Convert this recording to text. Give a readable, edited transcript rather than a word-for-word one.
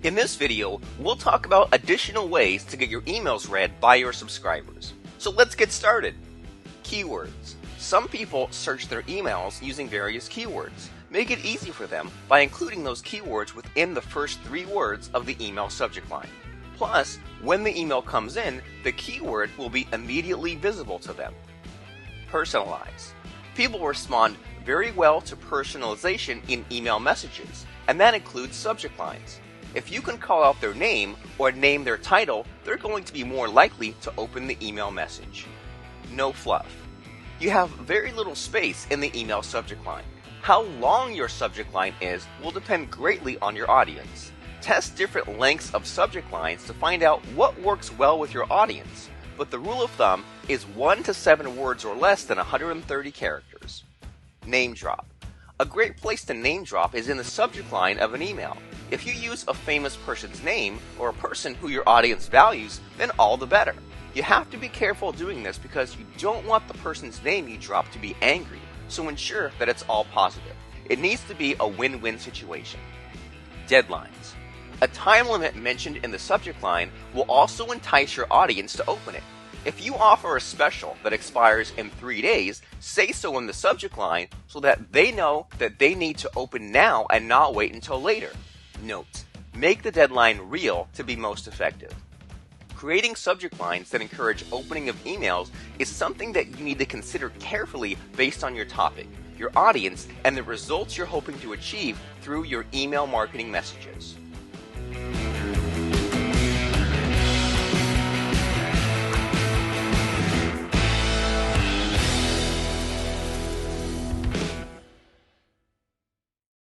In this video, we'll talk about additional ways to get your emails read by your subscribers. So let's get started. Keywords. Some people search their emails using various keywords. Make it easy for them by including those keywords within the first 3 words of the email subject line. Plus, when the email comes in, the keyword will be immediately visible to them. Personalize. People respond very well to personalization in email messages, and that includes subject lines. If you can call out their name or name their title, they're going to be more likely to open the email message. No fluff. You have very little space in the email subject line. How long your subject line is will depend greatly on your audience. Test different lengths of subject lines to find out what works well with your audience, but the rule of thumb is 1 to 7 words or less than 130 characters. Name drop. A great place to name drop is in the subject line of an email. If you use a famous person's name or a person who your audience values, then all the better. You have to be careful doing this because you don't want the person's name you drop to be angry, so ensure that it's all positive. It needs to be a win-win situation. Deadlines. A time limit mentioned in the subject line will also entice your audience to open it. If you offer a special that expires in 3 days, say so in the subject line so that they know that they need to open now and not wait until later. Note: make the deadline real to be most effective. Creating subject lines that encourage opening of emails is something that you need to consider carefully based on your topic, your audience, and the results you're hoping to achieve through your email marketing messages.